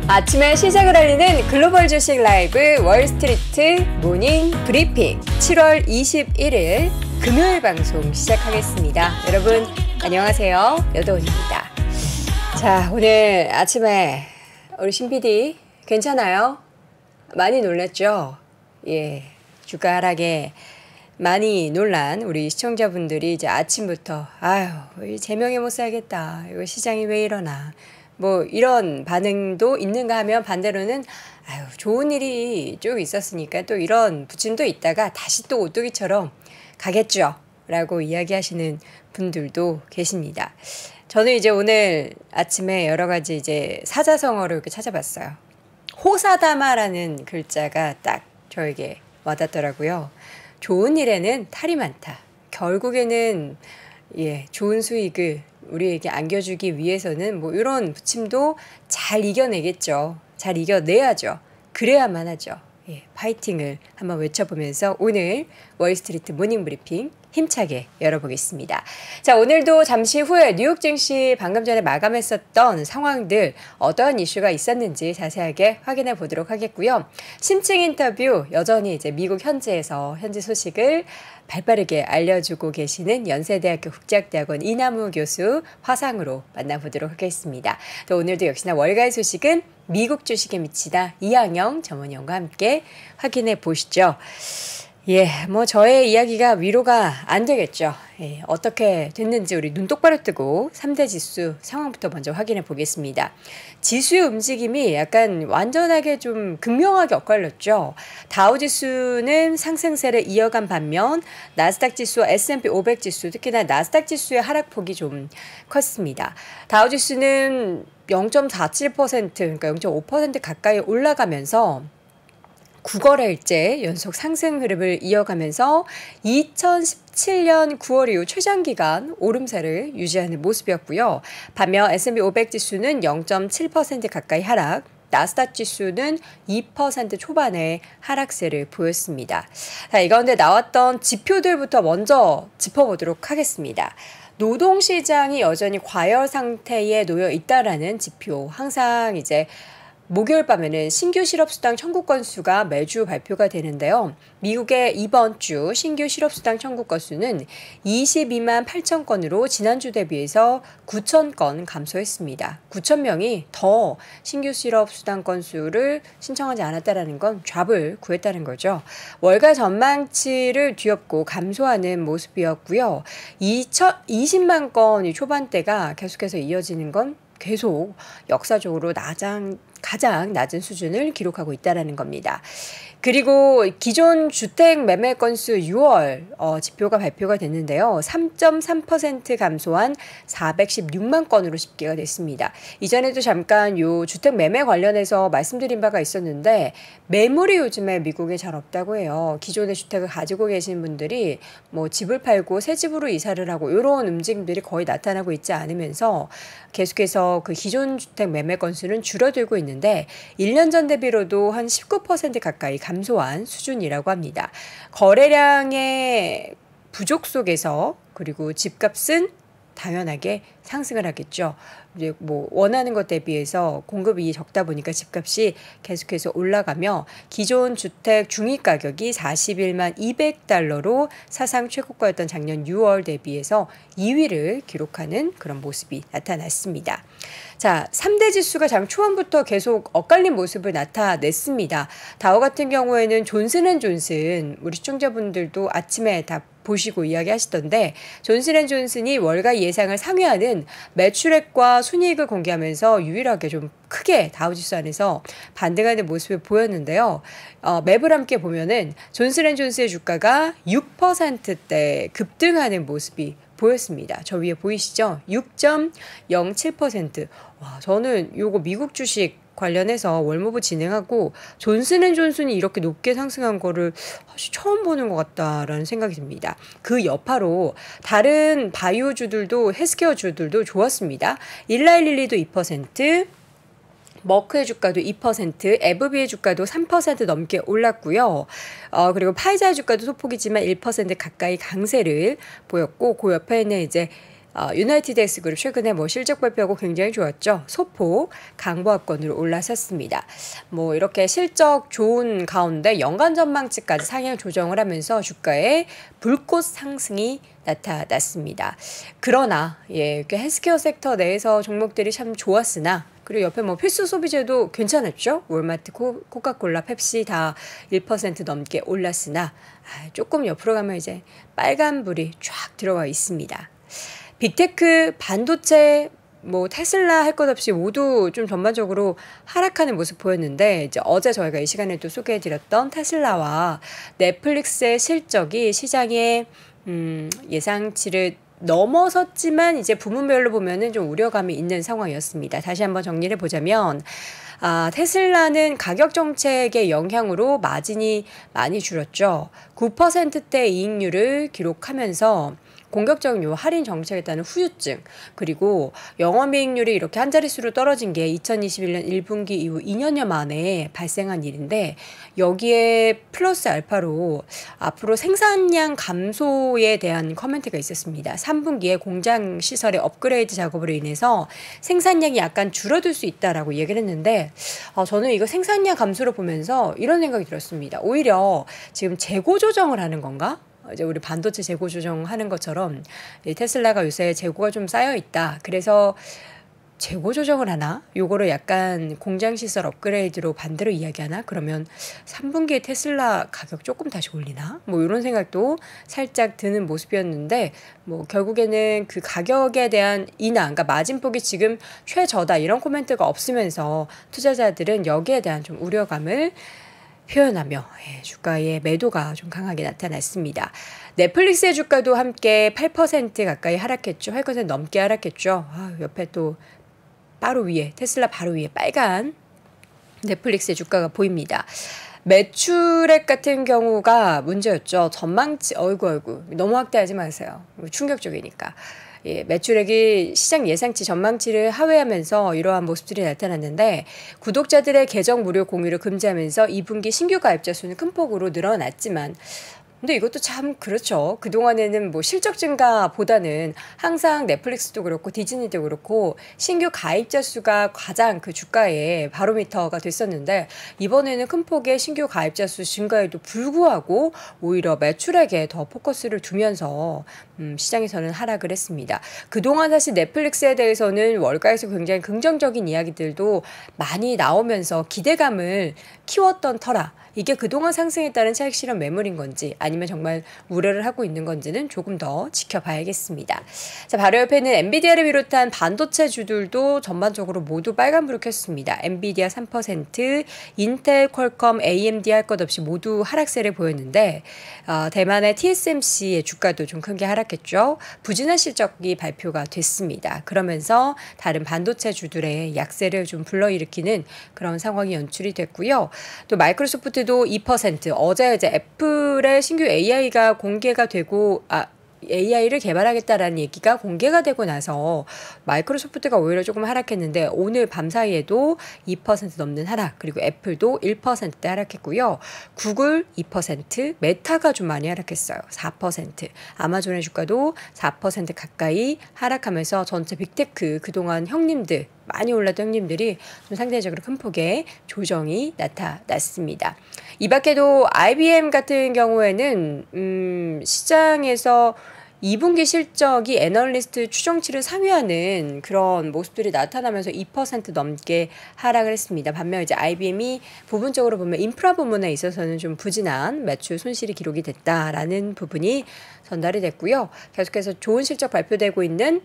아침에 시작을 알리는 글로벌 주식 라이브 월스트리트 모닝 브리핑 7월 21일 금요일 방송 시작하겠습니다. 여러분 안녕하세요. 여도은입니다. 자, 오늘 아침에 우리 신 PD 괜찮아요? 많이 놀랐죠? 예, 주가 하락에 많이 놀란 우리 시청자분들이 이제 아침부터 아유 제명에 못 살겠다. 이거 시장이 왜 이러나. 뭐 이런 반응도 있는가 하면 반대로는 아유 좋은 일이 쭉 있었으니까 또 이런 부침도 있다가 다시 또 오뚜기처럼 가겠죠 라고 이야기하시는 분들도 계십니다. 저는 이제 오늘 아침에 여러 가지 이제 사자성어를 이렇게 찾아봤어요. 호사다마라는 글자가 딱 저에게 와닿더라고요. 좋은 일에는 탈이 많다. 결국에는 좋은 수익을 우리에게 안겨주기 위해서는 뭐 이런 부침도 잘 이겨내겠죠. 잘 이겨내야죠. 그래야만 하죠. 파이팅을 한번 외쳐보면서 오늘 월스트리트 모닝 브리핑 힘차게 열어보겠습니다. 자, 오늘도 잠시 후에 뉴욕 증시 방금 전에 마감했었던 상황들 어떠한 이슈가 있었는지 자세하게 확인해 보도록 하겠고요. 심층 인터뷰 여전히 이제 미국 현지에서 현지 소식을 발빠르게 알려주고 계시는 연세대학교 국제학대학원 이남우 교수 화상으로 만나보도록 하겠습니다. 또 오늘도 역시나 월가의 소식은 미국 주식에 미치다 이항영 전문위원과 함께 확인해 보시죠. 뭐 저의 이야기가 위로가 안 되겠죠. 어떻게 됐는지 우리 눈 똑바로 뜨고 3대 지수 상황부터 먼저 확인해 보겠습니다. 지수의 움직임이 약간 완전하게 좀 극명하게 엇갈렸죠. 다우지수는 상승세를 이어간 반면 나스닥 지수와 S&P 500 지수, 특히나 나스닥 지수의 하락폭이 좀 컸습니다. 다우지수는 0.47% 그러니까 0.5% 가까이 올라가면서 9거래일째 연속 상승 흐름을 이어가면서 2017년 9월 이후 최장기간 오름세를 유지하는 모습이었고요. 반면 S&P 500 지수는 0.7% 가까이 하락, 나스닥 지수는 2% 초반의 하락세를 보였습니다. 자, 이 가운데 나왔던 지표들부터 먼저 짚어보도록 하겠습니다. 노동시장이 여전히 과열 상태에 놓여 있다라는 지표, 항상 이제 목요일 밤에는 신규 실업수당 청구 건수가 매주 발표가 되는데요. 미국의 이번 주 신규 실업수당 청구 건수는 22만 8천 건으로 지난주 대비해서 9천 건 감소했습니다. 9천 명이 더 신규 실업수당 건수를 신청하지 않았다는 건 잡을 구했다는 거죠. 월가 전망치를 뒤엎고 감소하는 모습이었고요. 20만 건이 초반대가 계속해서 이어지는 건 계속 역사적으로 가장 낮은 수준을 기록하고 있다는 겁니다. 그리고 기존 주택 매매 건수 6월 지표가 발표가 됐는데요. 3.3% 감소한 416만 건으로 집계가 됐습니다. 이전에도 잠깐 요 주택 매매 관련해서 말씀드린 바가 있었는데 매물이 요즘에 미국에 잘 없다고 해요. 기존의 주택을 가지고 계신 분들이 뭐 집을 팔고 새 집으로 이사를 하고 이런 움직임들이 거의 나타나고 있지 않으면서 계속해서 그 기존 주택 매매 건수는 줄어들고 있는데 1년 전 대비로도 한 19% 가까이 감소한 수준이라고 합니다. 거래량의 부족 속에서 그리고 집값은 당연하게 상승을 하겠죠. 이제 뭐 원하는 것 대비해서 공급이 적다 보니까 집값이 계속해서 올라가며 기존 주택 중위 가격이 41만 200달러로 사상 최고가였던 작년 6월 대비해서 2위를 기록하는 그런 모습이 나타났습니다. 자, 3대 지수가 장 초반부터 계속 엇갈린 모습을 나타냈습니다. 다우 같은 경우에는 존슨앤존슨 우리 시청자분들도 아침에 다 보시고 이야기하시던데 존슨앤존슨이 월가 예상을 상회하는 매출액과 순이익을 공개하면서 유일하게 좀 크게 다우지수 안에서 반등하는 모습을 보였는데요. 맵을 함께 보면은 존슨앤존슨의 주가가 6%대 급등하는 모습이 보였습니다. 저 위에 보이시죠? 6.07%. 와, 저는 요거 미국 주식 관련해서 월모브 진행하고 존슨앤존슨이 이렇게 높게 상승한 거를 사실 처음 보는 것 같다라는 생각이 듭니다. 그 여파로 다른 바이오주들도 헬스케어주들도 좋았습니다. 일라일릴리도 2%, 머크의 주가도 2%, 에브비의 주가도 3% 넘게 올랐고요. 그리고 파이자의 주가도 소폭이지만 1% 가까이 강세를 보였고 그 옆에는 이제 유나이티드 X그룹 최근에 뭐 실적 발표하고 굉장히 좋았죠. 소폭 강보합권으로 올라섰습니다. 뭐 이렇게 실적 좋은 가운데 연간 전망치까지 상향 조정을 하면서 주가에 불꽃 상승이 나타났습니다. 그러나 이렇게 헬스케어 섹터 내에서 종목들이 참 좋았으나 그리고 옆에 뭐 필수 소비재도 괜찮았죠. 월마트, 코카콜라, 펩시 다 1% 넘게 올랐으나 조금 옆으로 가면 이제 빨간불이 쫙 들어와 있습니다. 빅테크, 반도체, 뭐 테슬라 할 것 없이 모두 좀 전반적으로 하락하는 모습 보였는데 이제 어제 저희가 이 시간에 또 소개해드렸던 테슬라와 넷플릭스의 실적이 시장의 예상치를 넘어섰지만 이제 부문별로 보면은 좀 우려감이 있는 상황이었습니다. 다시 한번 정리를 해보자면 테슬라는 가격 정책의 영향으로 마진이 많이 줄었죠. 9%대 이익률을 기록하면서 공격적인 요 할인 정책에 따른 후유증 그리고 영업이익률이 이렇게 한 자릿수로 떨어진 게 2021년 1분기 이후 2년여 만에 발생한 일인데 여기에 플러스 알파로 앞으로 생산량 감소에 대한 커멘트가 있었습니다. 3분기에 공장 시설의 업그레이드 작업으로 인해서 생산량이 약간 줄어들 수 있다라고 얘기를 했는데 저는 이거 생산량 감소를 보면서 이런 생각이 들었습니다. 오히려 지금 재고 조정을 하는 건가? 이제 우리 반도체 재고 조정하는 것처럼 테슬라가 요새 재고가 좀 쌓여 있다. 그래서 재고 조정을 하나? 요거를 약간 공장 시설 업그레이드로 반대로 이야기하나? 그러면 3분기에 테슬라 가격 조금 다시 올리나? 뭐 이런 생각도 살짝 드는 모습이었는데 뭐 결국에는 그 가격에 대한 인하, 그러니까 마진폭이 지금 최저다 이런 코멘트가 없으면서 투자자들은 여기에 대한 좀 우려감을 표현하며 주가의 매도가 좀 강하게 나타났습니다. 넷플릭스의 주가도 함께 8% 가까이 하락했죠. 8% 넘게 하락했죠. 옆에 또 바로 위에 테슬라 바로 위에 빨간 넷플릭스의 주가가 보입니다. 매출액 같은 경우가 문제였죠. 전망치 어이구 너무 확대하지 마세요. 충격적이니까. 매출액이 시장 예상치 전망치를 하회하면서 이러한 모습들이 나타났는데 구독자들의 계정 무료 공유를 금지하면서 2분기 신규 가입자 수는 큰 폭으로 늘어났지만 근데 이것도 참 그렇죠. 그동안에는 뭐 실적 증가보다는 항상 넷플릭스도 그렇고 디즈니도 그렇고 신규 가입자 수가 가장 그 주가의 바로미터가 됐었는데 이번에는 큰 폭의 신규 가입자 수 증가에도 불구하고 오히려 매출액에 더 포커스를 두면서 시장에서는 하락을 했습니다. 그동안 사실 넷플릭스에 대해서는 월가에서 굉장히 긍정적인 이야기들도 많이 나오면서 기대감을 키웠던 터라 이게 그동안 상승에 따른 차익 실현 매물인 건지 아니면 정말 우려를 하고 있는 건지는 조금 더 지켜봐야겠습니다. 자, 바로 옆에는 엔비디아를 비롯한 반도체 주들도 전반적으로 모두 빨간불을 켰습니다. 엔비디아 3%, 인텔, 퀄컴, AMD 할 것 없이 모두 하락세를 보였는데 대만의 TSMC의 주가도 좀 크게 하락했죠. 부진한 실적이 발표가 됐습니다. 그러면서 다른 반도체 주들의 약세를 좀 불러일으키는 그런 상황이 연출이 됐고요. 또 마이크로소프트도 2%, 어제 이제 애플의 신규 AI가 공개가 되고 AI를 개발하겠다라는 얘기가 공개가 되고 나서 마이크로소프트가 오히려 조금 하락했는데 오늘 밤 사이에도 2% 넘는 하락 그리고 애플도 1%대 하락했고요. 구글 2%, 메타가 좀 많이 하락했어요. 4%, 아마존의 주가도 4% 가까이 하락하면서 전체 빅테크 그동안 형님들 많이 올랐던 형님들이 좀 상대적으로 큰 폭의 조정이 나타났습니다. 이 밖에도 IBM 같은 경우에는 시장에서 2분기 실적이 애널리스트 추정치를 상회하는 그런 모습들이 나타나면서 2% 넘게 하락을 했습니다. 반면 이제 IBM이 부분적으로 보면 인프라 부문에 있어서는 좀 부진한 매출 손실이 기록이 됐다라는 부분이 전달이 됐고요. 계속해서 좋은 실적 발표되고 있는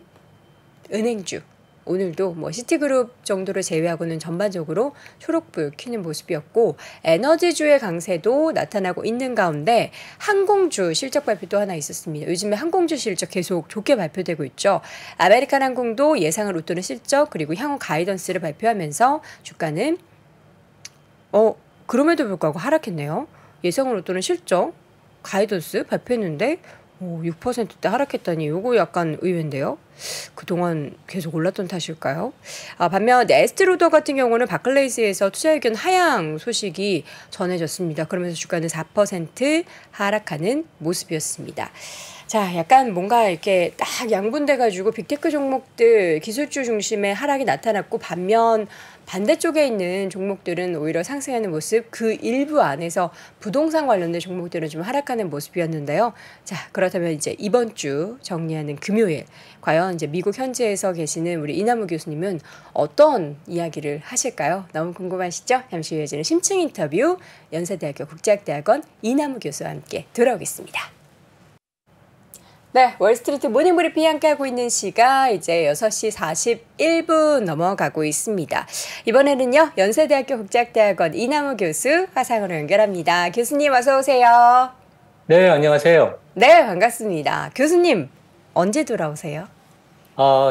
은행주 오늘도 뭐 시티그룹 정도를 제외하고는 전반적으로 초록불 켜는 모습이었고 에너지주의 강세도 나타나고 있는 가운데 항공주 실적 발표도 하나 있었습니다. 요즘에 항공주 실적 계속 좋게 발표되고 있죠. 아메리칸 항공도 예상을 웃도는 실적 그리고 향후 가이던스를 발표하면서 주가는 그럼에도 불구하고 하락했네요. 예상을 웃도는 실적 가이던스 발표했는데 6%대 하락했다니 이거 약간 의외인데요. 그동안 계속 올랐던 탓일까요? 반면 에스트로더 같은 경우는 바클레이스에서 투자 의견 하향 소식이 전해졌습니다. 그러면서 주가는 4% 하락하는 모습이었습니다. 자, 약간 뭔가 이렇게 딱 양분돼가지고 빅테크 종목들 기술주 중심의 하락이 나타났고 반면 반대쪽에 있는 종목들은 오히려 상승하는 모습, 그 일부 안에서 부동산 관련된 종목들은 좀 하락하는 모습이었는데요. 자, 그렇다면 이제 이번 주 정리하는 금요일, 과연 이제 미국 현지에서 계시는 우리 이남우 교수님은 어떤 이야기를 하실까요? 너무 궁금하시죠? 잠시 후에 이제는 심층 인터뷰 연세대학교 국제학대학원 이남우 교수와 함께 돌아오겠습니다. 네, 월스트리트 모닝 브리핑 함께하고 있는 시각 이제 6시 41분 넘어가고 있습니다. 이번에는요, 연세대학교 국제학대학원 이남우 교수 화상으로 연결합니다. 교수님 어서 오세요. 네, 안녕하세요. 네, 반갑습니다. 교수님 언제 돌아오세요?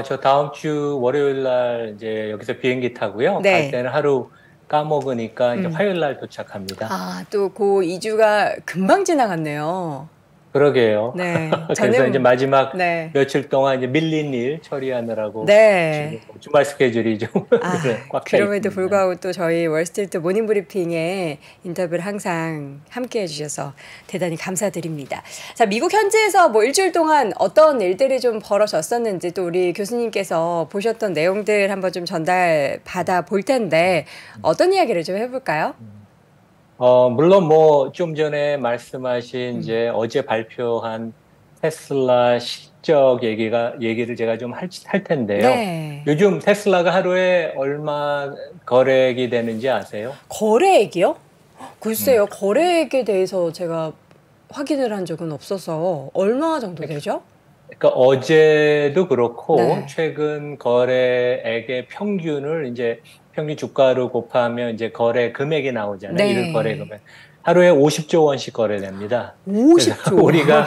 저 다음 주 월요일 날 이제 여기서 비행기 타고요. 네. 갈 때는 하루 까먹으니까 이제 화요일 날 도착합니다. 또 그 2주가 금방 지나갔네요. 그러게요. 네. 그래서 이제 마지막 네. 며칠 동안 이제 밀린 일 처리하느라고 네. 지금 주말 스케줄이 좀 꽉 차 그럼에도 있습니다. 불구하고 또 저희 월스트리트 모닝 브리핑에 인터뷰를 항상 함께 해주셔서 대단히 감사드립니다. 자, 미국 현지에서 뭐 일주일 동안 어떤 일들이 좀 벌어졌었는지 또 우리 교수님께서 보셨던 내용들 한번 좀 전달 받아 볼 텐데 어떤 이야기를 좀 해볼까요? 물론 뭐 좀 전에 말씀하신 이제 어제 발표한 테슬라 실적 얘기를 제가 좀 할 텐데요. 네. 요즘 테슬라가 하루에 얼마 거래액이 되는지 아세요? 거래액이요? 글쎄요. 거래액에 대해서 제가 확인을 한 적은 없어서 얼마 정도 되죠? 그러니까 어제도 그렇고 네. 최근 거래액의 평균을 이제 평균 주가로 곱하면 이제 거래 금액이 나오잖아요. 네. 일일 거래 금액. 하루에 50조 원씩 거래됩니다. 50조. 우리가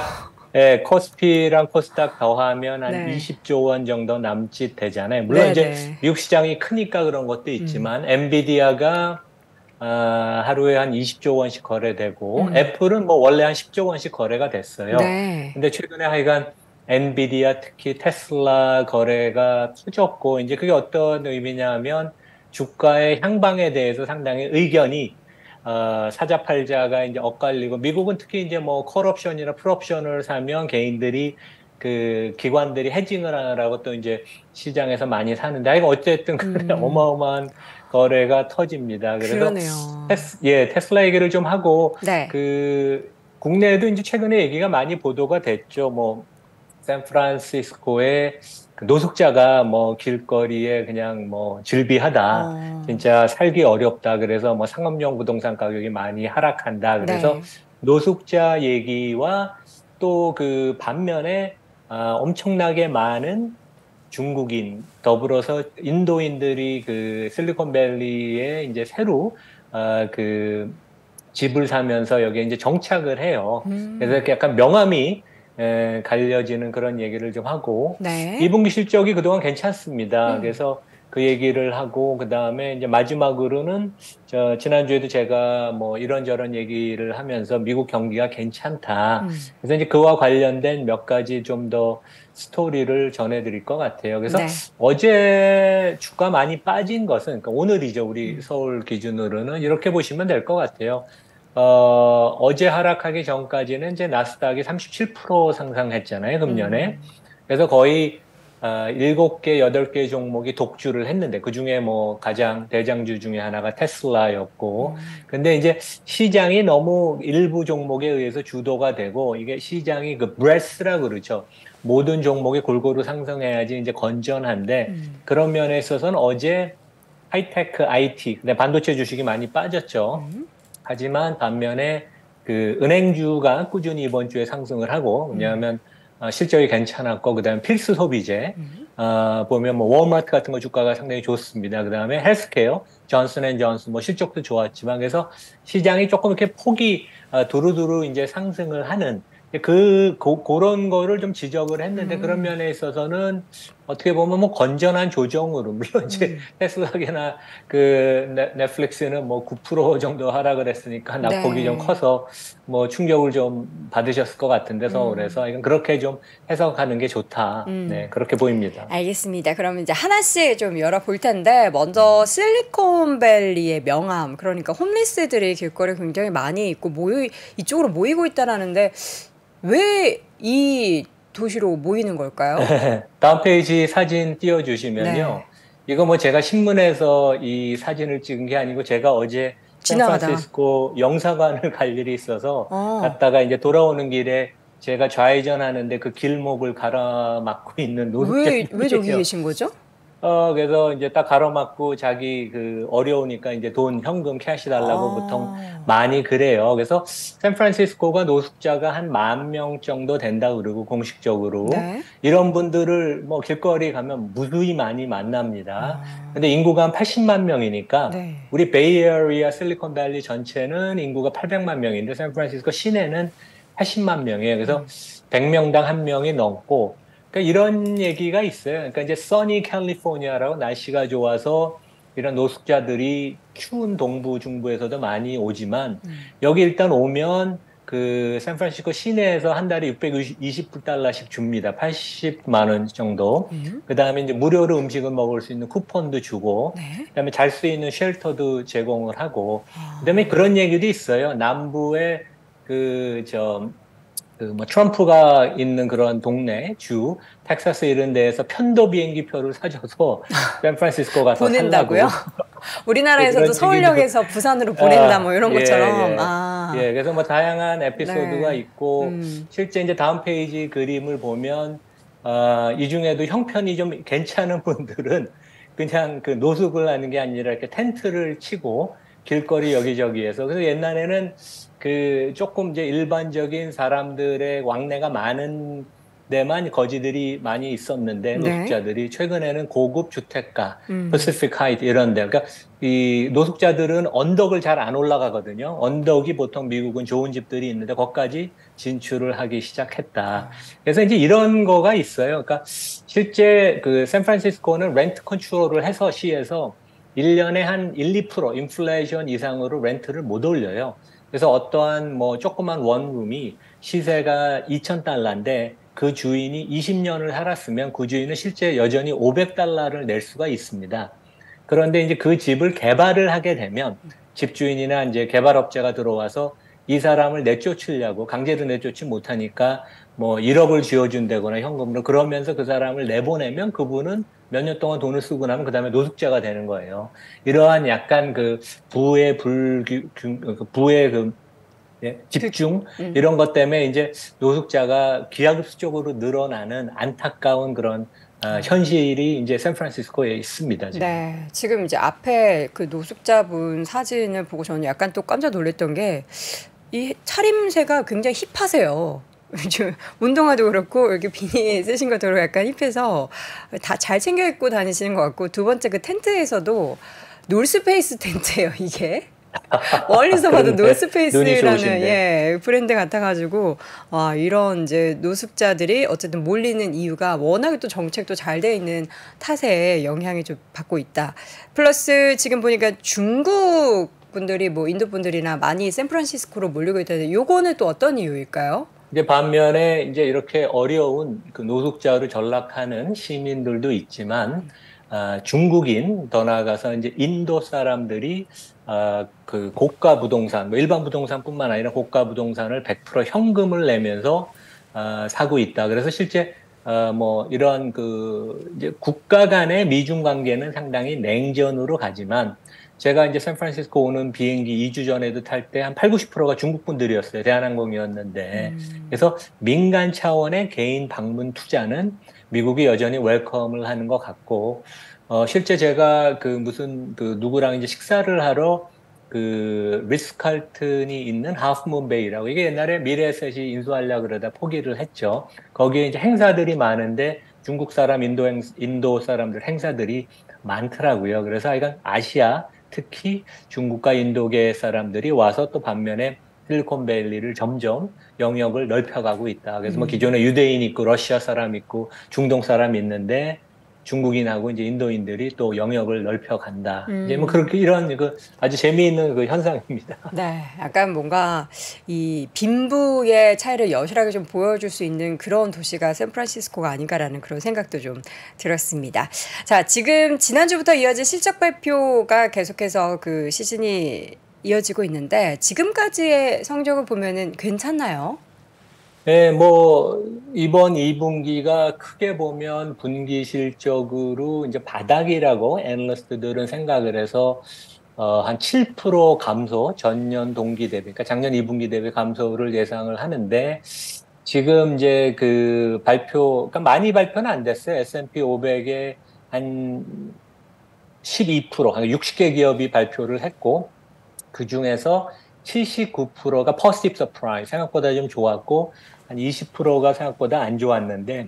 코스피랑 코스닥 더하면 한 네. 20조 원 정도 남짓 되잖아요. 물론 네네. 이제 미국 시장이 크니까 그런 것도 있지만 엔비디아가 하루에 한 20조 원씩 거래되고 애플은 뭐 원래 한 10조 원씩 거래가 됐어요. 네. 근데 최근에 하여간 엔비디아 특히 테슬라 거래가 터졌고 이제 그게 어떤 의미냐면 주가의 향방에 대해서 상당히 의견이 사자팔자가 이제 엇갈리고 미국은 특히 이제 뭐 콜옵션이나 풀옵션을 사면 개인들이 그 기관들이 헤징을 하느라고 또 이제 시장에서 많이 사는데 이거 어쨌든 그래 어마어마한 거래가 터집니다. 그래서 그러네요. 테슬라 얘기를 좀 하고 네. 그 국내에도 이제 최근에 얘기가 많이 보도가 됐죠. 뭐 샌프란시스코의 노숙자가 뭐 길거리에 그냥 뭐 즐비하다. 진짜 살기 어렵다. 그래서 뭐 상업용 부동산 가격이 많이 하락한다. 그래서 네. 노숙자 얘기와 또 그 반면에 엄청나게 많은 중국인 더불어서 인도인들이 그 실리콘밸리에 이제 새로 그 집을 사면서 여기에 이제 정착을 해요. 그래서 이렇게 약간 명암이 갈려지는 그런 얘기를 좀 하고 네. 2분기 실적이 그동안 괜찮습니다. 그래서 그 얘기를 하고 그다음에 이제 마지막으로는 지난주에도 제가 뭐 이런저런 얘기를 하면서 미국 경기가 괜찮다. 그래서 이제 그와 관련된 몇 가지 좀 더 스토리를 전해드릴 것 같아요. 그래서 네. 어제 주가 많이 빠진 것은 그러니까 오늘이죠. 우리 서울 기준으로는 이렇게 보시면 될 것 같아요. 어제 하락하기 전까지는 이제 나스닥이 37% 상승했잖아요, 금년에. 그래서 거의 7개, 8개 종목이 독주를 했는데 그 중에 뭐 가장 대장주 중에 하나가 테슬라였고 근데 이제 시장이 너무 일부 종목에 의해서 주도가 되고 이게 시장이 그 브레스라 그러죠. 모든 종목이 골고루 상승해야지 이제 건전한데 그런 면에 있어서는 어제 하이테크, IT, 근데 반도체 주식이 많이 빠졌죠. 하지만 반면에 그 은행주가 꾸준히 이번 주에 상승을 하고 왜냐하면 실적이 괜찮았고 그다음에 필수 소비재 보면 뭐 월마트 같은 거 주가가 상당히 좋습니다. 그다음에 헬스케어, 존슨앤존슨 뭐 실적도 좋았지만 그래서 시장이 조금 이렇게 폭이 두루두루 이제 상승을 하는 그런 거를 좀 지적을 했는데 그런 면에 있어서는 어떻게 보면 뭐 건전한 조정으로 물론 이제 테슬라나 그 넷플릭스는 뭐 9% 정도 하락을 했으니까 낙폭이 좀 네. 커서 뭐 충격을 좀 받으셨을 것 같은데 서울에서 이건 그렇게 좀 해석하는 게 좋다. 네, 그렇게 보입니다. 알겠습니다. 그러면 이제 하나씩 좀 열어볼 텐데, 먼저 실리콘밸리의 명암, 그러니까 홈리스들이 길거리에 굉장히 많이 있고, 이쪽으로 모이고 있다라는데, 왜 이 도시로 모이는 걸까요? 다음 페이지 사진 띄워주시면요. 네. 이거 뭐 제가 신문에서 이 사진을 찍은 게 아니고 제가 어제 지나가다. 샌프란시스코 영사관을 갈 일이 있어서 어, 갔다가 이제 돌아오는 길에 제가 좌회전하는데 그 길목을 가로막고 있는 왜 저기 노숙자들이에요. 계신 거죠? 그래서 이제 딱 가로막고 자기 그 어려우니까 이제 돈, 현금, 캐시 달라고 보통 아, 많이 그래요. 그래서 샌프란시스코가 노숙자가 한 10,000명 정도 된다 그러고 공식적으로 네. 이런 분들을 뭐 길거리 가면 무수히 많이 만납니다. 아, 근데 인구가 한 80만 명이니까 네. 우리 베이에리아 실리콘밸리 전체는 인구가 800만 명인데 샌프란시스코 시내는 80만 명이에요. 그래서 100명당 한 명이 넘고 그러니까 이런 얘기가 있어요. 그러니까 이제 써니 캘리포니아라고 날씨가 좋아서 이런 노숙자들이 추운 동부 중부에서도 많이 오지만 여기 일단 오면 그 샌프란시스코 시내에서 한 달에 620달러씩 줍니다. 80만 원 정도. 그다음에 이제 무료로 음식을 먹을 수 있는 쿠폰도 주고 네. 그다음에 잘 수 있는 쉘터도 제공을 하고 그다음에 아, 그런 얘기도 있어요. 남부에 그저 그 뭐 트럼프가 있는 그런 동네 주 텍사스 이런 데에서 편도 비행기 표를 사줘서 샌프란시스코 가서 보낸다고요? 살라고 우리나라에서도 그런 얘기도 서울역에서 부산으로 보낸다 뭐 이런 예, 것처럼. 예. 아, 예, 그래서 뭐 다양한 에피소드가 네. 있고 실제 이제 다음 페이지 그림을 보면 이 중에도 형편이 좀 괜찮은 분들은 그냥 그 노숙을 하는 게 아니라 이렇게 텐트를 치고 길거리 여기저기에서 그래서 옛날에는 그 조금 이제 일반적인 사람들의 왕래가 많은 데만 거지들이 많이 있었는데 네. 노숙자들이 최근에는 고급 주택가, 퍼시픽 하이트 이런 데 그러니까 이 노숙자들은 언덕을 잘 안 올라가거든요. 언덕이 보통 미국은 좋은 집들이 있는데 거기까지 진출을 하기 시작했다. 그래서 이제 이런 거가 있어요. 그러니까 실제 그 샌프란시스코는 렌트 컨트롤을 해서 시에서 1년에 한 1, 2% 인플레이션 이상으로 렌트를 못 올려요. 그래서 어떠한 뭐 조그만 원룸이 시세가 2,000달러인데 그 주인이 20년을 살았으면 그 주인은 실제 여전히 500달러를 낼 수가 있습니다. 그런데 이제 그 집을 개발을 하게 되면 집주인이나 이제 개발업자가 들어와서 이 사람을 내쫓으려고 강제로 내쫓지 못하니까 뭐 1억을 쥐어준다거나 현금으로 그러면서 그 사람을 내보내면 그분은 몇 년 동안 돈을 쓰고 나면 그 다음에 노숙자가 되는 거예요. 이러한 약간 그 부의 부의 그 예, 그, 집중 음. 이런 것 때문에 이제 노숙자가 기하급수적으로 늘어나는 안타까운 그런 현실이 이제 샌프란시스코에 있습니다, 지금. 네, 지금 이제 앞에 그 노숙자분 사진을 보고 저는 약간 또 깜짝 놀랐던 게 이 차림새가 굉장히 힙하세요. 운동화도 그렇고 이렇게 비니 쓰신 것도 그렇고 약간 힙해서 다 잘 챙겨 입고 다니시는 것 같고 두 번째 그 텐트에서도 놀스페이스 텐트예요, 이게. 멀리서 봐도 그런데 눈이 노스페이스라는 좋으신데. 예 브랜드 같아가지고 이런 이제 노숙자들이 어쨌든 몰리는 이유가 워낙에 또 정책도 잘 돼 있는 탓에 영향이 좀 받고 있다. 플러스 지금 보니까 중국 분들이 뭐 인도 분들이나 많이 샌프란시스코로 몰리고 있다는데 요거는 또 어떤 이유일까요? 이제 반면에 이제 이렇게 어려운 그 노숙자를 전락하는 시민들도 있지만, 중국인, 더 나아가서 이제 인도 사람들이, 그 고가 부동산, 뭐 일반 부동산뿐만 아니라 고가 부동산을 100% 현금을 내면서, 사고 있다. 그래서 실제, 뭐 이런 그, 이제 국가 간의 미중 관계는 상당히 냉전으로 가지만, 제가 이제 샌프란시스코 오는 비행기 2주 전에도 탈 때 한 8, 90%가 중국 분들이었어요. 대한항공이었는데. 그래서 민간 차원의 개인 방문 투자는 미국이 여전히 웰컴을 하는 것 같고, 실제 제가 그 무슨 그 누구랑 이제 식사를 하러 그 리스칼튼이 있는 하프문베이라고 이게 옛날에 미래에셋이 인수하려고 그러다 포기를 했죠. 거기에 이제 행사들이 많은데 중국 사람, 인도 사람들 행사들이 많더라고요. 그래서 이건 아시아 특히 중국과 인도계 사람들이 와서 또 반면에 실리콘밸리를 점점 영역을 넓혀가고 있다. 그래서 뭐 기존에 유대인 있고 러시아 사람 있고 중동 사람 있는데 중국인하고 이제 인도인들이 또 영역을 넓혀간다. 이제 뭐 그렇게 이런 그 아주 재미있는 그 현상입니다. 네, 약간 뭔가 이 빈부의 차이를 여실하게 좀 보여줄 수 있는 그런 도시가 샌프란시스코가 아닌가라는 그런 생각도 좀 들었습니다. 자, 지금 지난주부터 이어진 실적 발표가 계속해서 그 시즌이 이어지고 있는데 지금까지의 성적을 보면은 괜찮나요? 네, 뭐 이번 2분기가 크게 보면 분기 실적으로 이제 바닥이라고 애널리스트들은 생각을 해서 한 7% 감소, 전년 동기 대비, 그러니까 작년 2분기 대비 감소를 예상을 하는데, 지금 이제 그 발표, 그러니까 많이 발표는 안 됐어요. S&P 500에 한 12%, 한 60개 기업이 발표를 했고, 그 중에서 79%가 positive surprise, 생각보다 좀 좋았고, 한 20%가 생각보다 안 좋았는데,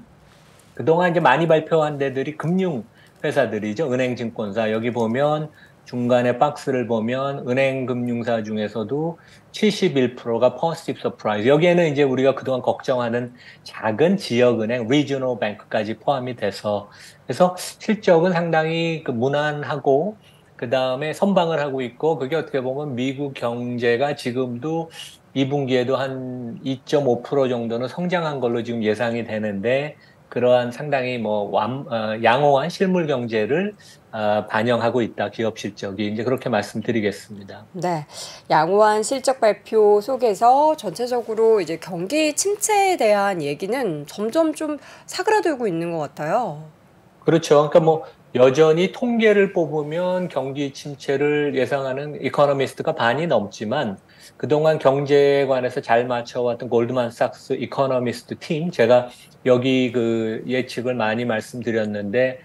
그동안 이제 많이 발표한 데들이 금융 회사들이죠. 은행, 증권사. 여기 보면 중간에 박스를 보면 은행 금융사 중에서도 71%가 positive surprise. 여기에는 이제 우리가 그동안 걱정하는 작은 지역은행, regional bank까지 포함이 돼서 그래서 실적은 상당히 그 무난하고 그 다음에 선방을 하고 있고 그게 어떻게 보면 미국 경제가 지금도 2분기에도 한 2.5% 정도는 성장한 걸로 지금 예상이 되는데 그러한 상당히 뭐 양호한 실물 경제를 반영하고 있다. 기업 실적이 이제 그렇게 말씀드리겠습니다. 네, 양호한 실적 발표 속에서 전체적으로 이제 경기 침체에 대한 얘기는 점점 좀 사그라들고 있는 것 같아요. 그렇죠. 그러니까 뭐 여전히 통계를 뽑으면 경기 침체를 예상하는 이코노미스트가 반이 넘지만 그동안 경제에 관해서 잘 맞춰왔던 골드만삭스 이코노미스트 팀, 제가 여기 그 예측을 많이 말씀드렸는데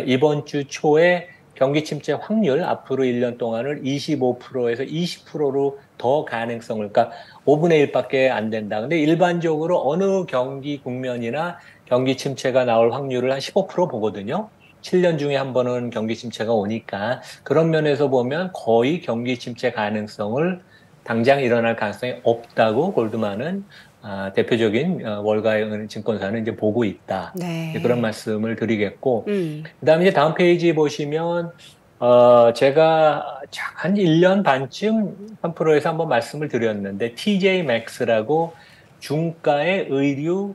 이번 주 초에 경기 침체 확률 앞으로 1년 동안을 25%에서 20%로 더 가능성을, 그러니까 5분의 1밖에 안 된다. 근데 일반적으로 어느 경기 국면이나 경기 침체가 나올 확률을 한 15% 보거든요. 7년 중에 한 번은 경기 침체가 오니까 그런 면에서 보면 거의 경기 침체 가능성을 당장 일어날 가능성이 없다고 골드만은 대표적인 월가의 증권사는 이제 보고 있다. 네. 그런 말씀을 드리겠고, 그다음에 이제 다음 페이지 보시면 제가 한 1년 반쯤 3프로에서 한번 말씀을 드렸는데 TJ Maxx라고 중가의 의류,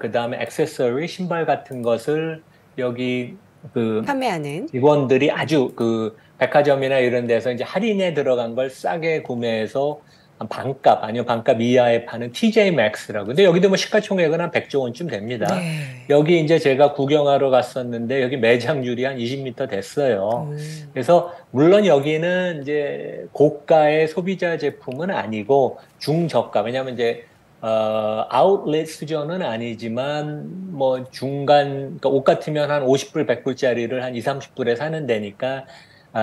그다음에 액세서리, 신발 같은 것을 여기 그 판매하는. 직원들이 아주 그 백화점이나 이런 데서 이제 할인에 들어간 걸 싸게 구매해서 한 반값, 아니요, 반값 이하에 파는 TJ Maxx라고. 근데 여기도 뭐 시가총액은 한 100조 원쯤 됩니다. 네. 여기 이제 제가 구경하러 갔었는데 여기 매장률이 한 20m 됐어요. 그래서 물론 여기는 이제 고가의 소비자 제품은 아니고 중저가. 왜냐하면 이제 아웃렛 수준은 아니지만 뭐 중간, 그러니까 옷 같으면 한 50불, 100불짜리를 한 2, 30불에 사는 데니까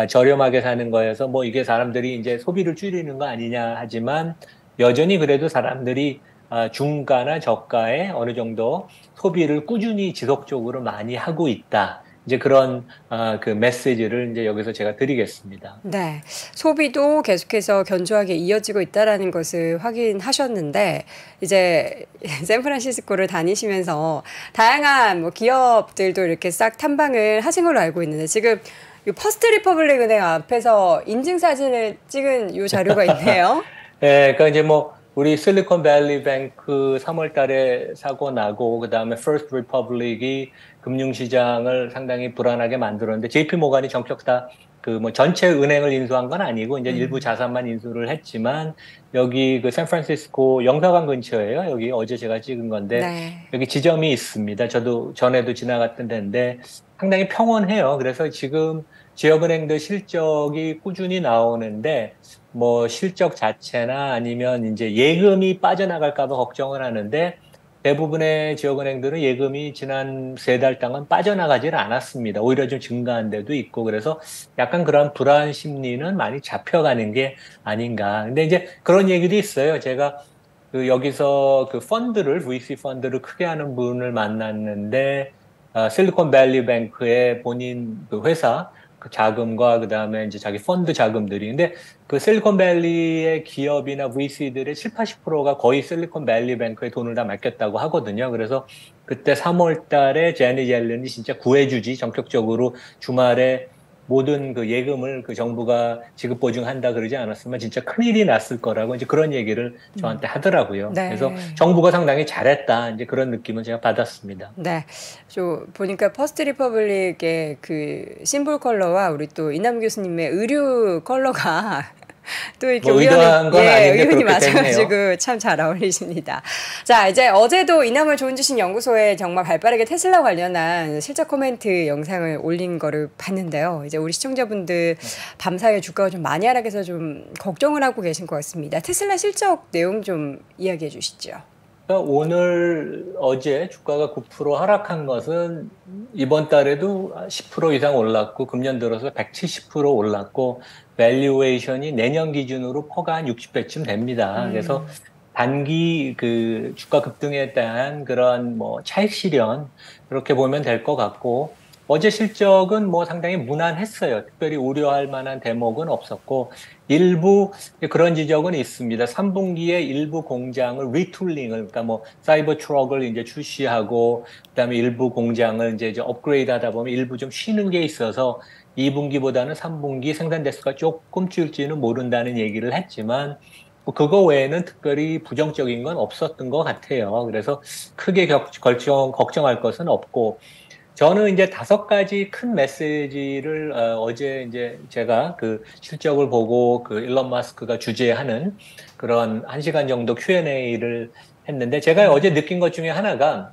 저렴하게 사는 거여서 뭐 이게 사람들이 이제 소비를 줄이는 거 아니냐 하지만 여전히 그래도 사람들이 중가나 저가에 어느 정도 소비를 꾸준히 지속적으로 많이 하고 있다. 이제 그런 그 메시지를 이제 여기서 제가 드리겠습니다. 네, 소비도 계속해서 견조하게 이어지고 있다라는 것을 확인하셨는데 이제 샌프란시스코를 다니시면서 다양한 뭐 기업들도 이렇게 싹 탐방을 하신 걸로 알고 있는데 지금 이 퍼스트 리퍼블릭 은행 앞에서 인증 사진을 찍은 이 자료가 있네요. 네, 그러니까 이제 뭐 우리 실리콘밸리 뱅크 3월 달에 사고 나고 그다음에 퍼스트 리퍼블릭이 금융시장을 상당히 불안하게 만들었는데 JP 모간이 전격 다 그 뭐 전체 은행을 인수한 건 아니고 이제 일부 자산만 인수를 했지만 여기 그 샌프란시스코 영사관 근처예요. 여기 어제 제가 찍은 건데 네. 여기 지점이 있습니다. 저도 전에도 지나갔던 데인데 상당히 평온해요. 그래서 지금 지역은행들 실적이 꾸준히 나오는데 뭐 실적 자체나 아니면 이제 예금이 빠져나갈까 봐 걱정을 하는데 대부분의 지역은행들은 예금이 지난 3달 동안 빠져나가질 않았습니다. 오히려 좀 증가한 데도 있고 그래서 약간 그런 불안 심리는 많이 잡혀가는 게 아닌가. 근데 이제 그런 얘기도 있어요. 제가 그 여기서 그 펀드를 VC 펀드를 크게 하는 분을 만났는데 실리콘밸리 뱅크의 본인 그 회사 그 자금과 그다음에 이제 자기 펀드 자금들이 근데 그 실리콘밸리의 기업이나 VC들의 7, 80%가 거의 실리콘밸리 뱅크에 돈을 다 맡겼다고 하거든요. 그래서 그때 3월 달에 제니 옐런이 진짜 구해주지 전격적으로 주말에 모든 그 예금을 그 정부가 지급 보증한다 그러지 않았으면 진짜 큰일이 났을 거라고 이제 그런 얘기를 저한테 하더라고요. 그래서 네. 정부가 상당히 잘했다 이제 그런 느낌을 제가 받았습니다. 네. 저 보니까 퍼스트 리퍼블릭의 그 심볼 컬러와 우리 또 이남 교수님의 의류 컬러가 또 이렇게 뭐 의도한 건 아닌데 우연히 그렇게 됐네요. 맞아가지고 참 잘 어울리십니다. 자, 이제 어제도 이남을 좋은 주신 연구소에 정말 발빠르게 테슬라 관련한 실적 코멘트 영상을 올린 거를 봤는데요. 이제 우리 시청자분들 밤사이에 주가가 좀 많이 하락해서 좀 걱정을 하고 계신 것 같습니다. 테슬라 실적 내용 좀 이야기해 주시죠. 그러니까 오늘 어제 주가가 9% 하락한 것은 이번 달에도 10% 이상 올랐고 금년 들어서 170% 올랐고 밸류에이션이 내년 기준으로 퍼가 한 60배쯤 됩니다. 그래서 단기 그 주가 급등에 대한 그런 뭐 차익 실현 그렇게 보면 될 것 같고 어제 실적은 뭐 상당히 무난했어요. 특별히 우려할 만한 대목은 없었고 일부 그런 지적은 있습니다. 3분기에 일부 공장을 리툴링을 그러니까 뭐 사이버 트럭을 이제 출시하고 그다음에 일부 공장을 이제 업그레이드하다 보면 일부 좀 쉬는 게 있어서 2분기보다는 3분기 생산 대수가 조금 줄지는 모른다는 얘기를 했지만 뭐 그거 외에는 특별히 부정적인 건 없었던 것 같아요. 그래서 크게 걱정할 것은 없고 저는 이제 5가지 큰 메시지를 어제 이제 제가 그 실적을 보고 그 일론 마스크가 주재하는 그런 1시간 정도 Q&A를 했는데 제가 어제 느낀 것 중에 하나가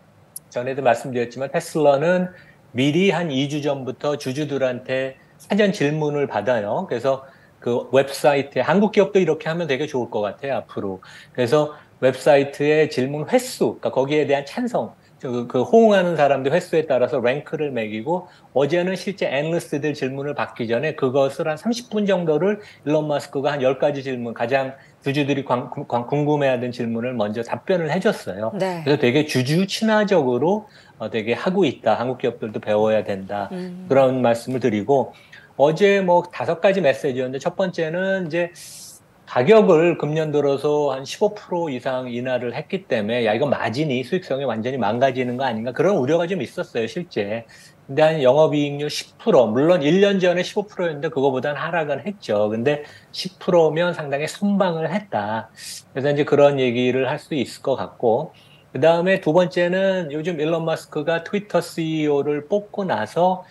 전에도 말씀드렸지만 테슬라는 미리 한 2주 전부터 주주들한테 사전 질문을 받아요. 그래서 그 웹사이트에 한국 기업도 이렇게 하면 되게 좋을 것 같아요, 앞으로. 그래서 웹사이트에 질문 횟수, 그러니까 거기에 대한 찬성, 그 호응하는 사람들 횟수에 따라서 랭크를 매기고 어제는 실제 애널리스트들 질문을 받기 전에 그것을 한 30분 정도를 일론 마스크가 한 10가지 질문, 가장 주주들이 궁금해하던 질문을 먼저 답변을 해줬어요. 네. 그래서 되게 주주 친화적으로 되게 하고 있다. 한국 기업들도 배워야 된다. 그런 말씀을 드리고 어제 뭐 5가지 메시지였는데 첫 번째는 이제 가격을 금년 들어서 한 15% 이상 인하를 했기 때문에 야 이거 마진이 수익성이 완전히 망가지는 거 아닌가 그런 우려가 좀 있었어요 실제. 근데 한 영업이익률 10% 물론 1년 전에 15%였는데 그거보다는 하락은 했죠. 근데 10%면 상당히 선방을 했다. 그래서 이제 그런 얘기를 할 수 있을 것 같고 그 다음에 두 번째는 요즘 일론 마스크가 트위터 CEO를 뽑고 나서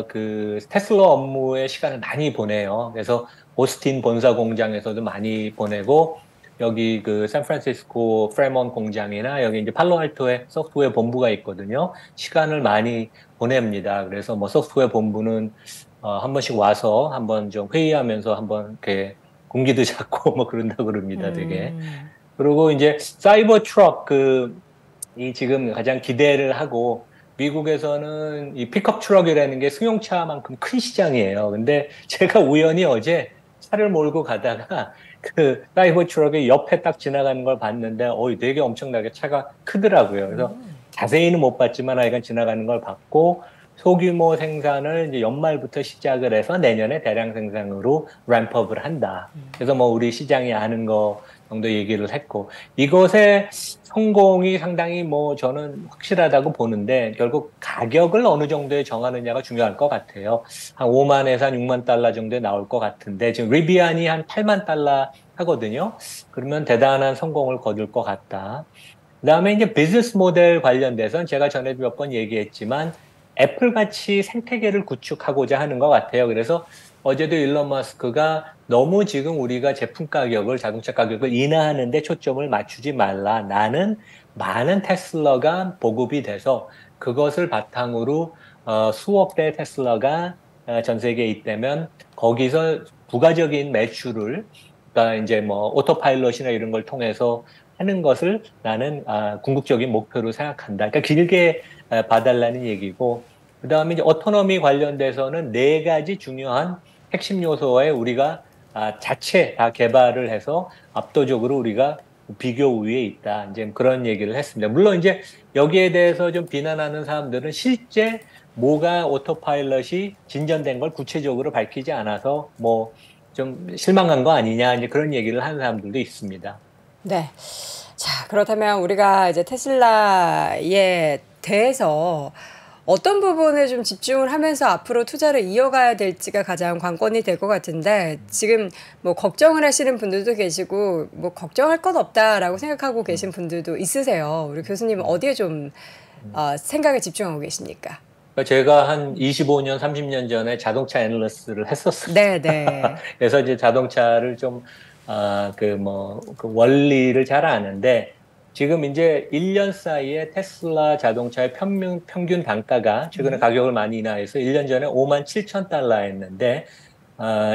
그 테슬라 업무에 시간을 많이 보내요. 그래서 오스틴 본사 공장에서도 많이 보내고 여기 그 샌프란시스코 프레몬 공장이나 여기 이제 팔로알토에 소프트웨어 본부가 있거든요. 시간을 많이 보냅니다. 그래서 뭐 소프트웨어 본부는 한 번씩 와서 한번 좀 회의하면서 한번 이렇게 공기도 잡고 뭐 그런다 그럽니다. 되게. 그리고 이제 사이버 트럭 이 지금 가장 기대를 하고 미국에서는 이 픽업 트럭이라는 게 승용차만큼 큰 시장이에요. 근데 제가 우연히 어제 차를 몰고 가다가 그 사이버 트럭의 옆에 딱 지나가는 걸 봤는데, 되게 엄청나게 차가 크더라고요. 그래서 자세히는 못 봤지만 하여간 지나가는 걸 봤고, 소규모 생산을 이제 연말부터 시작을 해서 내년에 대량 생산으로 램프업을 한다. 그래서 뭐 우리 시장이 아는 거 정도 얘기를 했고, 이것의 성공이 상당히 뭐 저는 확실하다고 보는데 결국 가격을 어느 정도에 정하느냐가 중요할 것 같아요. 한 5만에서 한 6만 달러 정도에 나올 것 같은데 지금 리비안이 한 8만 달러 하거든요. 그러면 대단한 성공을 거둘 것 같다. 그다음에 이제 비즈니스 모델 관련돼서는 제가 전에도 몇 번 얘기했지만 애플같이 생태계를 구축하고자 하는 것 같아요. 그래서 어제도 일론 마스크가 너무 지금 우리가 제품 가격을, 자동차 가격을 인하하는 데 초점을 맞추지 말라. 나는 많은 테슬라가 보급이 돼서 그것을 바탕으로 수억 대 테슬라가 전 세계에 있다면 거기서 부가적인 매출을, 그러니까 이제 뭐 오토파일럿이나 이런 걸 통해서 하는 것을 나는 궁극적인 목표로 생각한다. 그러니까 길게 봐달라는 얘기고, 그 다음에 이제 오토노미 관련돼서는 4가지 중요한 핵심 요소에 우리가 자체 다 개발을 해서 압도적으로 우리가 비교 우위에 있다. 이제 그런 얘기를 했습니다. 물론 이제 여기에 대해서 좀 비난하는 사람들은 실제 뭐가 오토파일럿이 진전된 걸 구체적으로 밝히지 않아서 뭐 좀 실망한 거 아니냐 이제 그런 얘기를 하는 사람들도 있습니다. 네. 자, 그렇다면 우리가 이제 테슬라에 대해서 어떤 부분에 좀 집중을 하면서 앞으로 투자를 이어가야 될지가 가장 관건이 될 것 같은데, 지금 뭐 걱정을 하시는 분들도 계시고 뭐 걱정할 것 없다라고 생각하고 계신 분들도 있으세요. 우리 교수님은 어디에 좀 생각에 집중하고 계십니까? 제가 한 25년, 30년 전에 자동차 애널리스트를 했었어요. 네네. 그래서 이제 자동차를 좀, 그 원리를 잘 아는데, 지금 이제 1년 사이에 테슬라 자동차의 평균 단가가 최근에 가격을 많이 인하해서 1년 전에 5만 7천 달러였는데,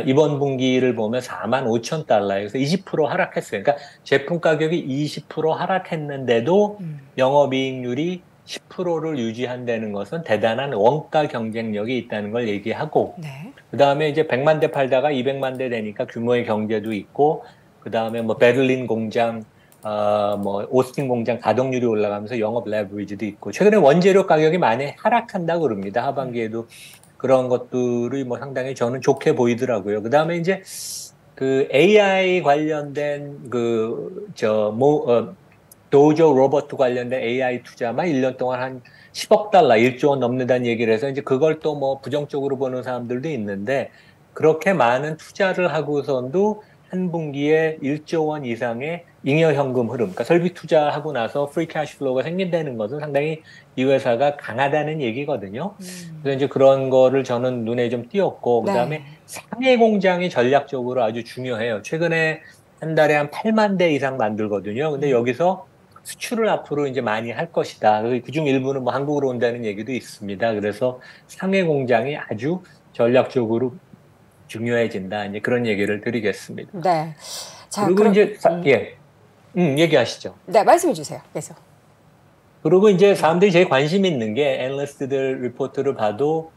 이번 분기를 보면 4만 5천 달러예요. 그래서 20% 하락했어요. 그러니까 제품 가격이 20% 하락했는데도 영업이익률이 10%를 유지한다는 것은 대단한 원가 경쟁력이 있다는 걸 얘기하고, 네. 그다음에 이제 100만 대 팔다가 200만 대 되니까 규모의 경제도 있고, 그다음에 뭐 베를린 공장, 뭐 오스틴 공장 가동률이 올라가면서 영업 레버리지도 있고, 최근에 원재료 가격이 많이 하락한다고 그럽니다. 하반기에도 그런 것들이 뭐 상당히 저는 좋게 보이더라고요. 그다음에 이제 그 AI 관련된 도저 로버트 관련된 AI 투자만 1년 동안 한 10억 달러, 1조 원 넘는다는 얘기를 해서 이제 그걸 또 뭐 부정적으로 보는 사람들도 있는데, 그렇게 많은 투자를 하고선도 한 분기에 1조 원 이상의 잉여현금 흐름, 그러니까 설비 투자하고 나서 프리 캐시 플로우가 생긴다는 것은 상당히 이 회사가 강하다는 얘기거든요. 그래서 이제 그런 거를 저는 눈에 좀 띄었고, 그다음에 네. 상해 공장이 전략적으로 아주 중요해요. 최근에 한 달에 한 8만 대 이상 만들거든요. 근데 여기서 수출을 앞으로 이제 많이 할 것이다. 그중 일부는 뭐 한국으로 온다는 얘기도 있습니다. 그래서 상해 공장이 아주 전략적으로 중요해진다. 이제 그런 얘기를 드리겠습니다. 네. 자, 그리고 그럼 이제 얘기하시죠. 네, 말씀해 주세요. 계속. 그리고 이제 사람들이 제일 관심 있는 게 애널리스트들 리포트를 봐도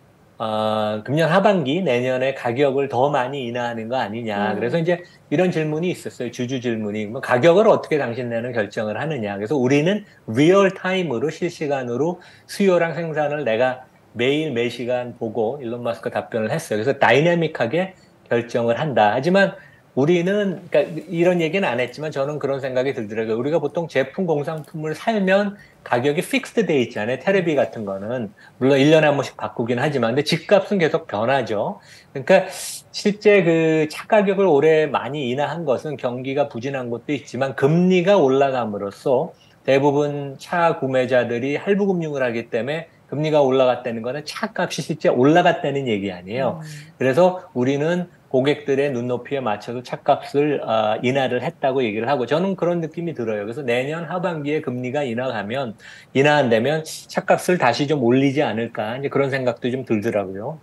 금년 하반기 내년에 가격을 더 많이 인하하는 거 아니냐. 그래서 이제 이런 질문이 있었어요. 주주 질문이. 뭐 가격을 어떻게 당신네는 결정을 하느냐. 그래서 우리는 리얼 타임으로 실시간으로 수요랑 생산을 내가 매일 매시간 보고 일론 머스크 답변을 했어요. 그래서 다이내믹하게 결정을 한다. 하지만 우리는, 그러니까 이런 얘기는 안 했지만 저는 그런 생각이 들더라고요. 우리가 보통 제품 공산품을 살면 가격이 픽스드 돼 있잖아요. 테레비 같은 거는. 물론 1년에 한 번씩 바꾸긴 하지만, 근데 집값은 계속 변하죠. 그러니까 실제 그 차 가격을 올해 많이 인하한 것은 경기가 부진한 것도 있지만 금리가 올라감으로써 대부분 차 구매자들이 할부 금융을 하기 때문에 금리가 올라갔다는 거는 차값이 실제 올라갔다는 얘기 아니에요. 그래서 우리는 고객들의 눈높이에 맞춰서 차값을 인하를 했다고 얘기를 하고, 저는 그런 느낌이 들어요. 그래서 내년 하반기에 금리가 인하한다면 차값을 다시 좀 올리지 않을까, 이제 그런 생각도 좀 들더라고요.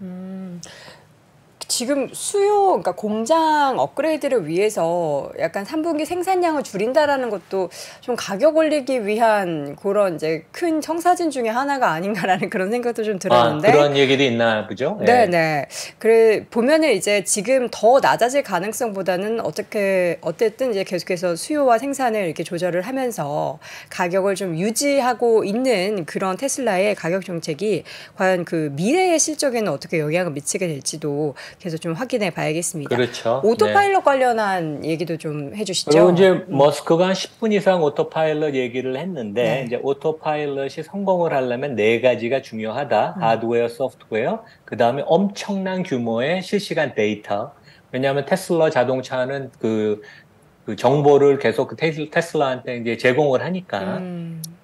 지금 그러니까 공장 업그레이드를 위해서 약간 3분기 생산량을 줄인다라는 것도 좀 가격 올리기 위한 그런 이제 큰 청사진 중에 하나가 아닌가라는 그런 생각도 좀 들었는데. 그런 얘기도 있나 보죠? 네네. 그래, 보면은 이제 지금 더 낮아질 가능성보다는 어쨌든 이제 계속해서 수요와 생산을 이렇게 조절을 하면서 가격을 좀 유지하고 있는 그런 테슬라의 가격 정책이 과연 그 미래의 실적에는 어떻게 영향을 미치게 될지도 계속 좀 확인해 봐야겠습니다. 그렇죠. 오토파일럿 관련한 얘기도 좀 해주시죠. 그리고 이제 머스크가 한 10분 이상 오토파일럿 얘기를 했는데, 네. 이제 오토파일럿이 성공을 하려면 네 가지가 중요하다. 하드웨어, 소프트웨어, 그 다음에 엄청난 규모의 실시간 데이터. 왜냐하면 테슬라 자동차는 그 정보를 계속 테슬라한테 이제 제공을 하니까.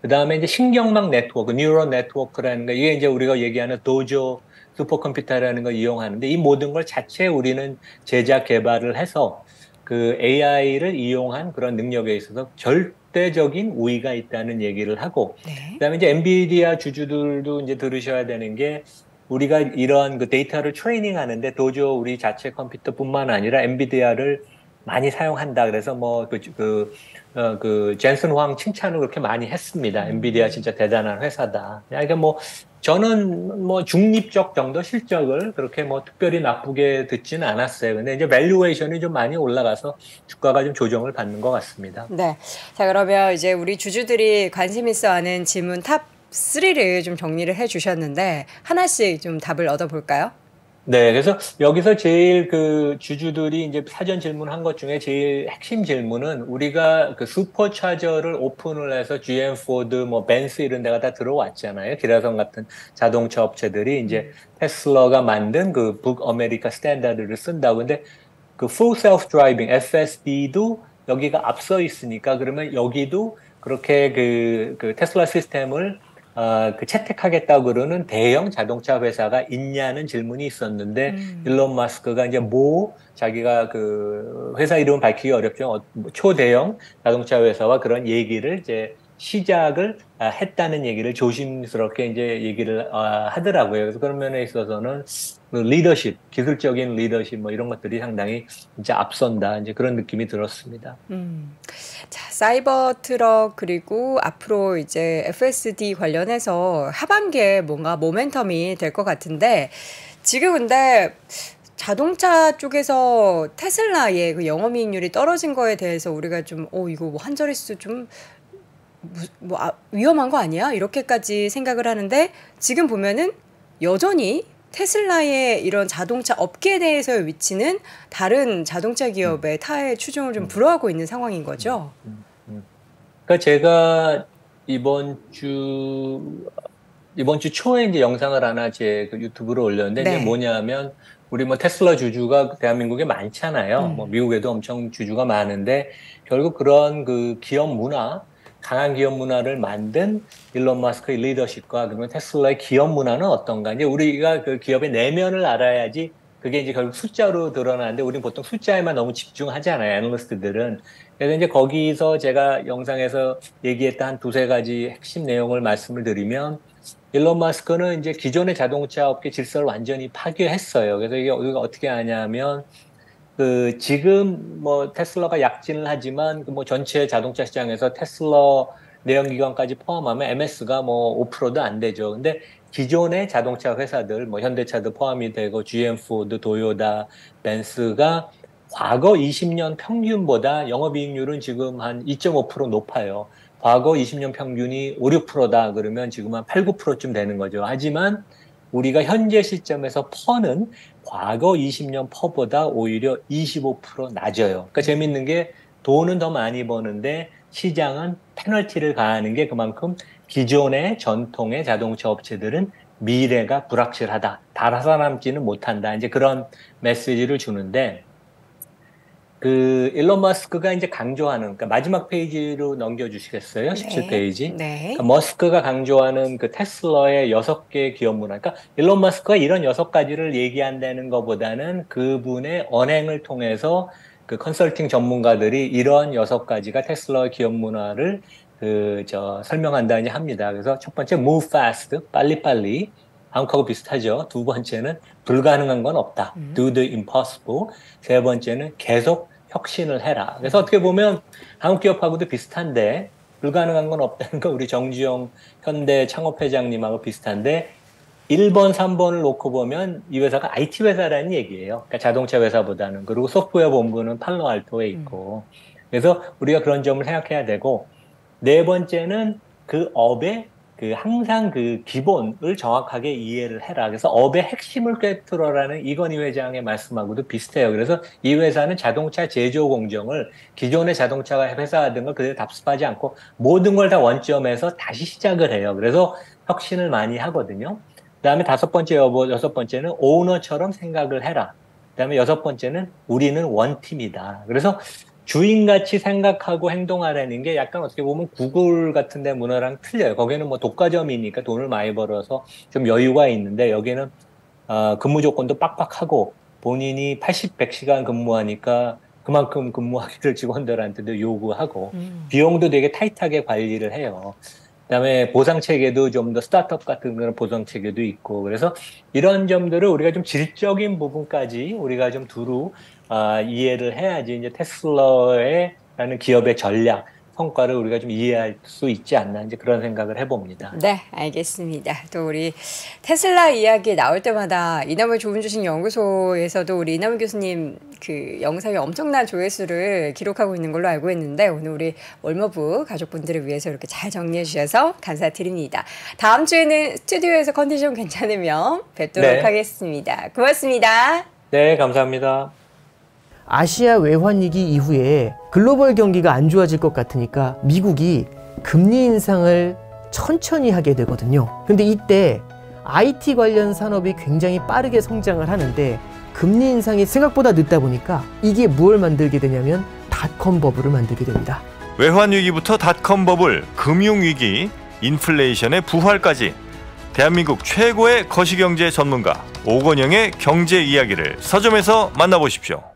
그 다음에 이제 신경망 네트워크, 뉴럴 네트워크라는 거, 이게 이제 우리가 얘기하는 도조 슈퍼컴퓨터라는 걸 이용하는데, 이 모든 걸 자체 우리는 제작 개발을 해서 그 AI를 이용한 그런 능력에 있어서 절대적인 우위가 있다는 얘기를 하고, 네. 그다음에 이제 엔비디아 주주들도 이제 들으셔야 되는 게, 우리가 이런 그 데이터를 트레이닝하는데 도저 우리 자체 컴퓨터뿐만 아니라 엔비디아를 많이 사용한다. 그래서 뭐 젠슨 황 칭찬을 그렇게 많이 했습니다. 엔비디아 진짜 대단한 회사다. 그러니까 뭐 저는 뭐 중립적 정도 실적을 그렇게 뭐 특별히 나쁘게 듣지는 않았어요. 근데 이제 밸류에이션이 좀 많이 올라가서 주가가 좀 조정을 받는 것 같습니다. 네. 자, 그러면 이제 우리 주주들이 관심 있어 하는 질문 탑 3를 좀 정리를 해 주셨는데 하나씩 좀 답을 얻어볼까요? 네, 그래서 여기서 제일 그 주주들이 이제 사전 질문한 것 중에 제일 핵심 질문은 우리가 그 슈퍼차저를 오픈을 해서 GM, 포드, 뭐 벤츠 이런 데가 다 들어왔잖아요. 기라성 같은 자동차 업체들이 이제 테슬라가 만든 그 북 아메리카 스탠다드를 쓴다고. 근데 그 Full Self Driving FSD도 여기가 앞서 있으니까 그러면 여기도 그렇게 그 테슬라 시스템을 그 채택하겠다고 그러는 대형 자동차 회사가 있냐는 질문이 있었는데 일론 마스크가 이제 자기가 그 회사 이름 밝히기 어렵죠. 뭐 초대형 자동차 회사와 그런 얘기를 이제 시작을 했다는 얘기를 조심스럽게 이제 얘기를 하더라고요. 그래서 그런 면에 있어서는 그 리더십, 기술적인 리더십 뭐 이런 것들이 상당히 진짜 앞선다. 이제 그런 느낌이 들었습니다. 자, 사이버 트럭 그리고 앞으로 이제 FSD 관련해서 하반기에 뭔가 모멘텀이 될 것 같은데 지금 근데 자동차 쪽에서 테슬라의 그 영업이익률이 떨어진 거에 대해서 우리가 좀 이거 뭐 한 자릿수 좀 위험한 거 아니야? 이렇게까지 생각을 하는데 지금 보면은 여전히 테슬라의 이런 자동차 업계 내에서의 위치는 다른 자동차 기업의 타의 추종을 좀 불허하고 있는 상황인 거죠. 그러니까 제가 이번 주 초에 이제 영상을 하나 제 그 유튜브로 올렸는데 네. 이제 뭐냐면 우리 뭐 테슬라 주주가 대한민국에 많잖아요. 뭐 미국에도 엄청 주주가 많은데 결국 그런 그 기업 문화, 강한 기업 문화를 만든 일론 마스크의 리더십과 그러면 테슬라의 기업 문화는 어떤가? 이제 우리가 그 기업의 내면을 알아야지 그게 이제 결국 숫자로 드러나는데 우리는 보통 숫자에만 너무 집중하잖아요. 애널리스트들은. 그래서 이제 거기서 제가 영상에서 얘기했던 한 두세 가지 핵심 내용을 말씀을 드리면 일론 마스크는 이제 기존의 자동차 업계 질서를 완전히 파괴했어요. 그래서 이게 우리가 어떻게 하냐면 그 지금 뭐 테슬라가 약진을 하지만 그 뭐 전체 자동차 시장에서 테슬라 내연기관까지 포함하면 MS가 뭐 5%도 안 되죠. 근데 기존의 자동차 회사들 뭐 현대차도 포함이 되고 GM, 포드, 도요타, 벤츠가 과거 20년 평균보다 영업이익률은 지금 한 2.5% 높아요. 과거 20년 평균이 5, 6%다 그러면 지금 한 8, 9%쯤 되는 거죠. 하지만 우리가 현재 시점에서 퍼는 과거 20년 퍼보다 오히려 25% 낮아요. 그러니까 재밌는 게 돈은 더 많이 버는데 시장은 페널티를 가하는 게 그만큼 기존의 전통의 자동차 업체들은 미래가 불확실하다. 살아남지는 못한다. 이제 그런 메시지를 주는데 그 일론 마스크가 이제 강조하는 그러니까 마지막 페이지로 넘겨주시겠어요? 17페이지. 네. 그러니까 머스크가 강조하는 그 테슬라의 6개 기업 문화. 그러니까 일론 마스크가 이런 6가지를 얘기한다는 것보다는 그분의 언행을 통해서 그 컨설팅 전문가들이 이런 6가지가 테슬라의 기업 문화를 설명한다니 합니다. 그래서 첫 번째 move fast, 빨리빨리. 한국하고 비슷하죠. 두 번째는 불가능한 건 없다. do the impossible. 세 번째는 계속 혁신을 해라. 그래서 어떻게 보면 한국 기업하고도 비슷한데 불가능한 건 없다는 거 우리 정주영 현대 창업회장님하고 비슷한데 1번, 3번을 놓고 보면 이 회사가 IT 회사라는 얘기예요. 그러니까 자동차 회사보다는. 그리고 소프트웨어 본부는 팔로알토에 있고. 그래서 우리가 그런 점을 생각해야 되고 네 번째는 그 업의 항상 그 기본을 정확하게 이해를 해라. 그래서 업의 핵심을 꿰뚫어라는 이건희 회장의 말씀하고도 비슷해요. 그래서 이 회사는 자동차 제조 공정을 기존의 자동차 회사 하던 걸 그대로 답습하지 않고 모든 걸 다 원점에서 다시 시작을 해요. 그래서 혁신을 많이 하거든요. 그다음에 여섯 번째는 오너처럼 생각을 해라. 그다음에 여섯 번째는 우리는 원팀이다. 그래서 주인같이 생각하고 행동하라는 게 약간 어떻게 보면 구글 같은 데 문화랑 틀려요. 거기는 뭐 독과점이니까 돈을 많이 벌어서 좀 여유가 있는데 여기는 근무 조건도 빡빡하고 본인이 80, 100시간 근무하니까 그만큼 근무하기를 직원들한테도 요구하고 비용도 되게 타이트하게 관리를 해요. 그다음에 보상 체계도 좀 더 스타트업 같은 그런 보상 체계도 있고 그래서 이런 점들을 우리가 좀 질적인 부분까지 우리가 좀 두루 이해를 해야지 이제 테슬라라는 기업의 전략 성과를 우리가 좀 이해할 수 있지 않나 이제 그런 생각을 해봅니다. 네, 알겠습니다. 또 우리 테슬라 이야기 나올 때마다 이남을 좋은 주식 연구소에서도 우리 이남 교수님 그 영상이 엄청난 조회수를 기록하고 있는 걸로 알고 있는데 오늘 우리 월머브 가족분들을 위해서 이렇게 잘 정리해 주셔서 감사드립니다. 다음 주에는 스튜디오에서 컨디션 괜찮으면 뵙도록 네. 하겠습니다. 고맙습니다. 네, 감사합니다. 아시아 외환위기 이후에 글로벌 경기가 안 좋아질 것 같으니까 미국이 금리 인상을 천천히 하게 되거든요. 근데 이때 IT 관련 산업이 굉장히 빠르게 성장을 하는데 금리 인상이 생각보다 늦다 보니까 이게 무엇을 만들게 되냐면 닷컴 버블을 만들게 됩니다. 외환위기부터 닷컴 버블, 금융위기, 인플레이션의 부활까지 대한민국 최고의 거시경제 전문가 오건영의 경제 이야기를 서점에서 만나보십시오.